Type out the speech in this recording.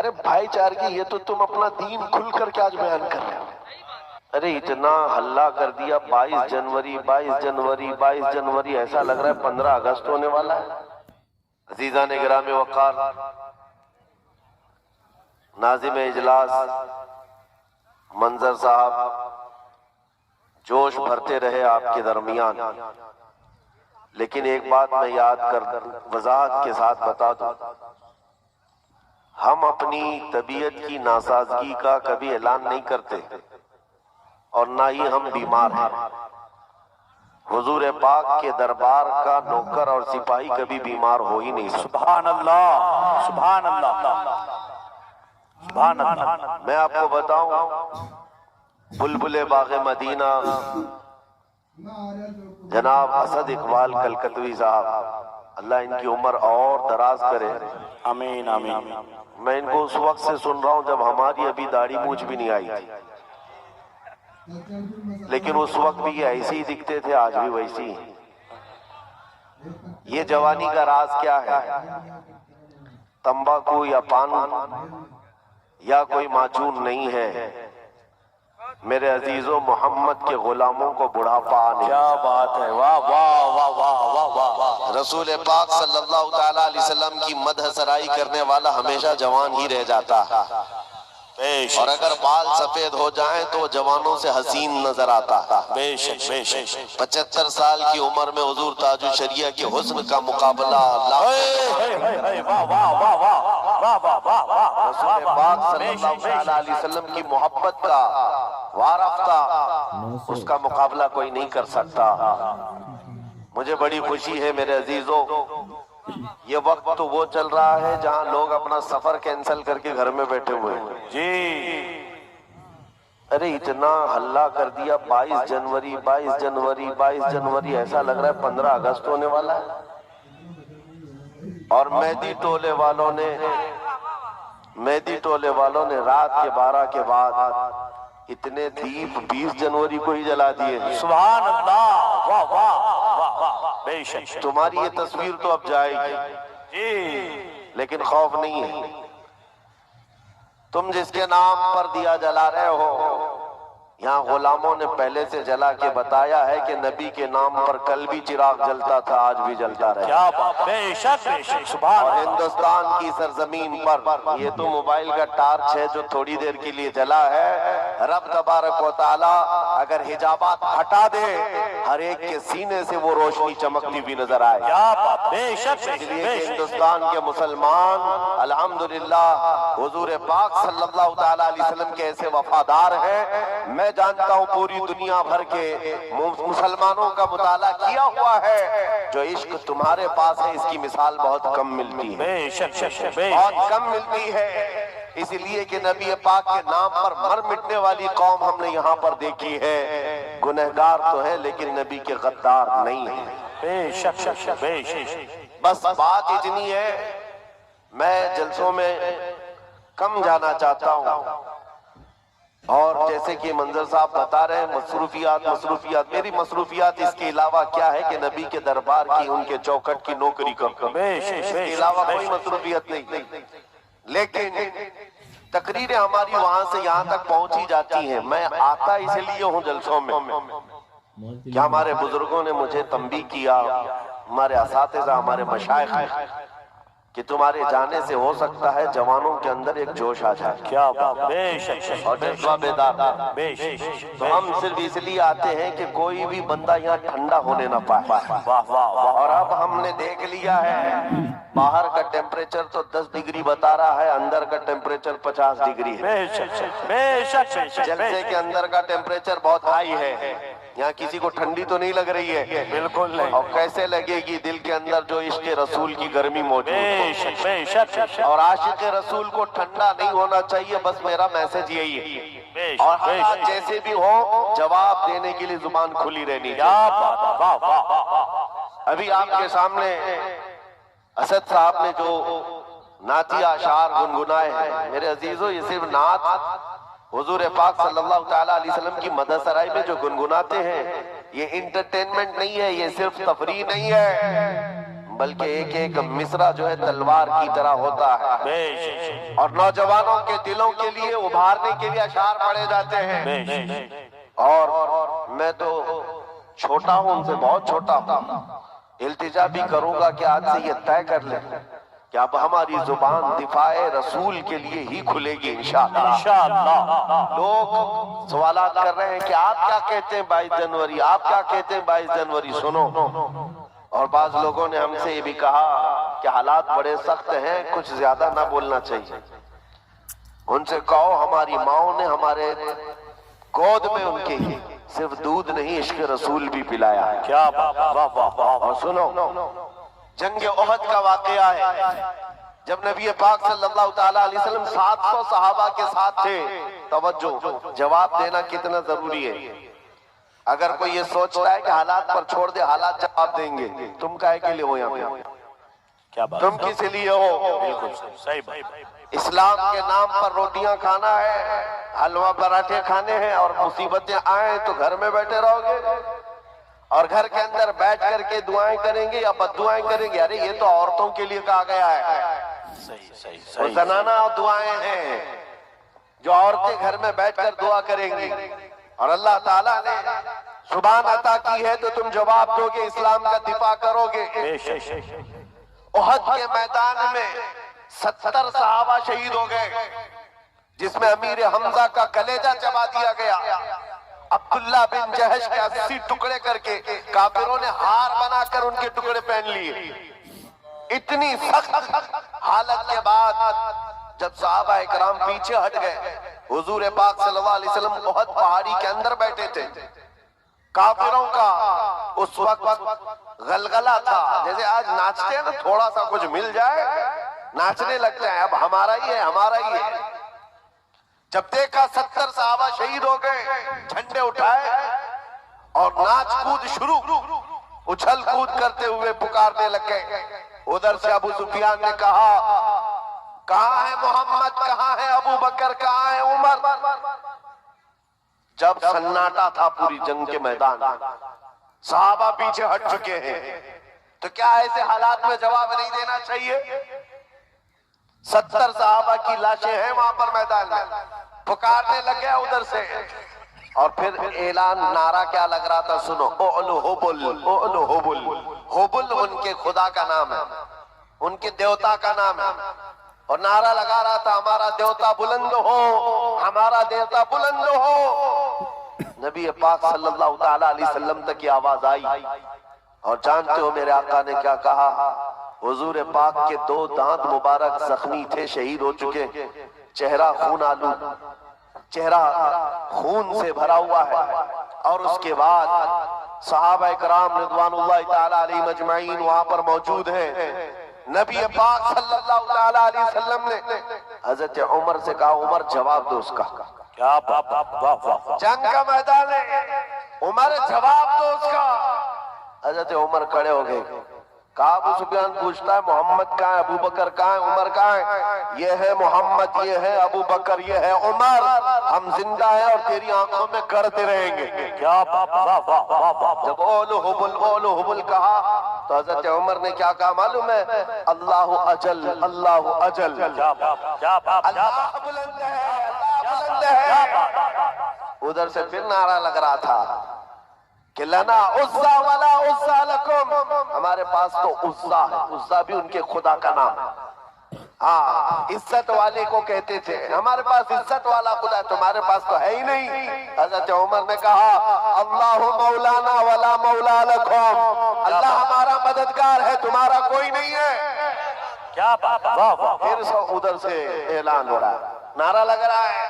ارے بھائی چارگی یہ تو تم اپنا دین کھل کر کے آج بیان کر رہے ہو. ارے اتنا ہلہ کر دیا 22 جنوری 22 جنوری 22 جنوری، ایسا لگ رہا ہے 15 اگست ہونے والا ہے. عزیزان گرامی وقار، ناظم اجلاس منظر صاحب جوش بھرتے رہے آپ کے درمیان، لیکن ایک بات میں یاد کر وضاحت کے ساتھ بتا دوں، ہم اپنی طبیعت کی ناسازگی کا کبھی اعلان نہیں کرتے اور نہ ہی ہم بیمار ہیں. حضور پاک کے دربار کا نوکر اور سپاہی کبھی بیمار ہو ہی نہیں سکتا. سبحان اللہ، سبحان اللہ، سبحان اللہ. میں آپ کو بتاؤں، بلبل باغ مدینہ جناب اسد اقبال کلکتوی صاحب، اللہ ان کی عمر اور دراز کرے. آمین آمین. میں ان کو اس وقت سے سن رہا ہوں جب ہماری ابھی داڑھی مونچھ بھی نہیں آئی تھی، لیکن اس وقت بھی یہ ایسے ہی دکھتے تھے، آج بھی ویسے ہی. یہ جوانی کا راز کیا ہے؟ تمباکو یا پان یا کوئی معجون نہیں ہے میرے عزیزوں، محمد کے غلاموں کو بڑھاپا آنے. کیا بات ہے، واہ واہ واہ واہ واہ واہ. رسول پاک صلی اللہ تعالیٰ علیہ وسلم کی مدح سرائی کرنے والا ہمیشہ جوان ہی رہ جاتا ہے، اور اگر بال سفید ہو جائیں تو جوانوں سے حسین نظر آتا ہے. بے شک بے شک. 75 سال کی عمر میں حضور تاج الشریعہ کے حسن کا مقابلہ رسول پاک صلی اللہ علیہ وسلم کی محبت کا وارفتہ، اس کا مقابلہ کوئی نہیں کر سکتا. مجھے بڑی خوشی ہے میرے عزیزوں، یہ وقت تو وہ چل رہا ہے جہاں لوگ اپنا سفر کینسل کر کے گھر میں بیٹھے ہوئے ہیں. جی. ارے اتنا ہلہ کر دیا 22 جنوری 22 جنوری 22 جنوری، ایسا لگ رہا ہے 15 اگست ہونے والا ہے. اور مہدی ٹولے والوں نے رات کے 12 کے بعد اتنے دیپ 20 جنوری کو ہی جلا دیے. سبحان اللہ، واہ واہ واہ. بے شک. تمہاری یہ تصویر تو اب جائے گی، جی. لیکن خوف نہیں ہے. تم جس کے نام پر دیا جلا رہے ہو، یہاں غلاموں نے پہلے سے جلا کے بتایا ہے کہ نبی کے نام پر کل بھی چراغ جلتا تھا، آج بھی جلتا رہے. کیا بات. بے شک بے شک. سبحان اور اللہ. ہندوستان کی سرزمین پر یہ تو موبائل کا ٹارچ ہے جو تھوڑی دیر کے لیے جلا ہے. رب تبارک و تعالی اگر حجابات ہٹا دے، ہر ایک کے سینے سے وہ روشنی چمکتی بھی نظر آئے. کیا بات. بے شک اس لیے کہ ہندوستان کے مسلمان الحمدللہ حضور پاک صلی اللہ تعالیٰ علیہ وسلم کے ایسے وفادار ہیں. میں جانتا ہوں پوری دنیا بھر کے مسلمانوں کا مطالعہ کیا ہوا ہے، جو عشق تمہارے پاس ہے اس کی مثال بہت کم ملتی ہے. بے شک بہت کم ملتی ہے. اس لیے کہ نبی پاک کے نام پر مر مٹنے والی قوم ہم نے یہاں پر دیکھی ہے. گنہگار تو ہے لیکن نبی کے غدار نہیں ہے. بے شک بے شک. بس بات اتنی ہے، میں جلسوں میں کم جانا چاہتا ہوں، اور جیسے کہ منظر صاحب بتا رہے ہیں مصروفیات، میری مصروفیات اس کے علاوہ کیا ہے کہ نبی کے دربار کی ان کے چوکھٹ کی نوکری کرتا ہوں، اس کے علاوہ کوئی مصروفیت نہیں. لیکن تقریریں ہماری وہاں سے یہاں تک پہنچی جاتی ہیں. میں آتا اس لیے ہوں جلسوں میں کہ ہمارے بزرگوں نے مجھے تنبیہ کیا، ہمارے اساتذہ ہمارے مشائخ، کہ تمہارے جانے سے ہو سکتا ہے جوانوں کے اندر ایک جوش آ جائے. کیا بات. بے شک. اور جذبہ بیدار. بے شک. تو ہم صرف اس لیے آتے ہیں کہ کوئی بھی بندہ یہاں ٹھنڈا ہونے نہ پائے. واہ واہ. اور اب ہم نے دیکھ لیا ہے باہر کا ٹیمپریچر تو 10 ڈگری بتا رہا ہے، اندر کا ٹیمپریچر 50 ڈگری ہے. بے شک بے شک. جلسے کے اندر کا ٹیمپریچر بہت ہائی ہے، یہاں کسی کو ٹھنڈی تو نہیں لگ رہی ہے. بالکل نہیں. اور کیسے لگے گی دل کے اندر جو عشق رسول کی گرمی موجود ہے. بے شک. اور عاشق رسول کو ٹھنڈا نہیں ہونا چاہیے، بس میرا میسج یہی ہے. اور حالات جیسے بھی ہو جواب دینے کے لیے زبان کھلی رہنی چاہیے. ابھی آپ کے سامنے اسد صاحب نے جو نعتیہ اشعار گنگنائے ہیں، میرے عزیزو یہ صرف نعت حضور پاک صلی اللہ تعالیٰ علیہ وسلم کی مدح سرائی میں جو گنگناتے ہیں، یہ انٹرٹینمنٹ نہیں ہے، یہ صرف تفریح نہیں ہے، بلکہ ایک ایک مصرع جو ہے تلوار کی طرح ہوتا ہے، بے شک اور نوجوانوں کے دلوں کے لیے ابھارنے کے لیے اشعار پڑھے جاتے ہیں۔ بے شک اور میں تو چھوٹا ہوں، ان سے بہت چھوٹا ہوں، التجا بھی کروں گا کہ آج سے یہ طے کر لیں کہ اب ہماری زبان دفاع رسول کے لیے ہی کھلے گی انشاءاللہ۔ انشاءاللہ۔ لوگ سوالات کر رہے ہیں کہ آپ کیا کہتے ہیں 22 جنوری، آپ کیا کہتے ہیں 22 جنوری، سنو۔ اور بعض لوگوں نے ہم سے یہ بھی کہا کہ حالات بڑے سخت ہیں، کچھ زیادہ نہ بولنا چاہیے۔ ان سے کہو ہماری ماؤں نے ہمارے گود میں ان کے ہی صرف دودھ نہیں عشق رسول بھی پلایا ہے۔ کیا بات، واہ واہ واہ۔ اور سنو، جنگ احد کا واقعہ ہے، جب نبی پاک صلی اللہ تعالیٰ علیہ وسلم 700 صحابہ کے ساتھ تھے۔ توجہ، جواب دینا کتنا ضروری ہے۔ اگر کوئی یہ سوچتا ہے کہ حالات پر چھوڑ دے، حالات جواب دیں گے، تم کائے کے لیے ہو یہاں پہ؟ کیا بات، تم کس لیے ہو؟ بالکل صحیح بات۔ اسلام کے نام پر روٹیاں کھانا ہے، حلوہ پراٹھے کھانے ہیں، اور مصیبتیں آئیں تو گھر میں بیٹھے رہو گے اور گھر کے اندر بیٹھ کر کے دعائیں کریں گے یا بد دعائیں کریں گے؟ ارے یہ تو عورتوں کے لیے کہا گیا ہے، صحیح صحیح وہ صحیح۔ زنانہ دعائیں ہیں جو عورتیں گھر میں بیٹھ کر دعا کریں گی، اور اللہ تعالیٰ نے زبان عطا کی ہے تو تم جواب دو گے، اسلام کا دفاع کرو گے۔ بے شک احد کے میدان میں 70 صحابہ شہید ہو گئے، جس میں امیر حمزہ کا کلیجہ چبا دیا گیا، عبداللہ بن جہش کے 80 ٹکڑے کر کے کافروں نے ہار بنا کر ان کے ٹکڑے پہن لیے۔ اتنی سخت حالت کے بعد جب صحابہ اکرام پیچھے ہٹ گئے، حضور پاک صلی اللہ علیہ وسلم احد پہاڑی کے اندر بیٹھے تھے۔ کافروں کا اس وقت غلغلہ تھا، جیسے آج ناچتے ہیں نا، تھوڑا سا کچھ مل جائے ناچنے لگ جائیں، اب ہمارا ہی ہے ہمارا ہی ہے۔ جب دیکھا 70 صحابہ شہید ہو گئے، جھنڈے اٹھائے اور ناچ کود شروع، اچھل کود کرتے ہوئے پکارنے لگ گئے۔ ادھر سے ابو سفیان نے کہا کہاں ہے محمد، کہاں ہے ابو بکر، کہاں ہے عمر؟ جب سناٹا تھا پوری جنگ کے میدان، صحابہ پیچھے ہٹ چکے ہیں، تو کیا ایسے حالات میں جواب نہیں دینا چاہیے؟ 70 صحابہ کی لاشیں ہیں وہاں پر میدان میں، پکارنے لگ گیا ادھر سے، اور پھر اعلان نعرہ کیا لگ رہا تھا، سنو، اولو حبل، اولو حبل۔ حبل ان کے خدا کا نام ہے، ان کے دیوتا کا نام ہے، اور نعرہ لگا رہا تھا ہمارا دیوتا بلند ہو، ہمارا دیوتا بلند ہو۔ نبی پاک صلی اللہ تعالیٰ علیہ وسلم تک یہ آواز آئی، اور جانتے ہو میرے آقا نے کیا کہا؟ حضور پاک کے 2 دانت مبارک زخمی تھے، شہید ہو چکے، چہرہ خون آلود، چہرہ خون سے بھرا ہوا ہے، اور اس کے بعد صحابہ اکرام رضوان اللہ تعالیٰ علیہ مجمعین وہاں پر موجود ہیں۔ نبی پاک صلی اللہ تعالیٰ علیہ وسلم نے حضرت عمر سے کہا عمر جواب دو اس کا، کیا بات، واہ واہ۔ جنگ کا میدان ہے، عمر جواب دو اس کا۔ حضرت عمر کھڑے ہو گئے، کہا ابو سفیان پوچھتا ہے محمد کہاں ہے، ابو بکر کہاں ہے، عمر کہاں ہے؟ یہ ہے محمد، یہ ہے ابو بکر، یہ ہے عمر، ہم زندہ ہیں اور تیری آنکھوں میں گڑتے رہیں گے۔ کیا بات، واہ واہ واہ واہ۔ جب اولو حبل اولو حبل کہا تو حضرت عمر نے کیا کہا معلوم ہے؟ اللہ اجل، اللہ اجل، کیا بات، کیا بات، اللہ بلند ہے، اللہ بلند ہے۔ ادھر سے پھر نعرہ لگ رہا تھا کہ لنا عزا ولا عزا لکم، ہمارے پاس تو عزا ہے، عزا بھی ان کے خدا کا نام ہے۔ ہاں، عزت والے کو کہتے تھے، ہمارے پاس عزت والا خدا ہے، تمہارے پاس تو ہے ہی نہیں۔ حضرت عمر نے کہا اللہ مولانا ولا مولا لکم، اللہ ہمارا مددگار ہے، تمہارا کوئی نہیں ہے۔ کیا بات، واہ واہ۔ پھر ادھر سے اعلان ہو رہا ہے، نعرہ لگ رہا ہے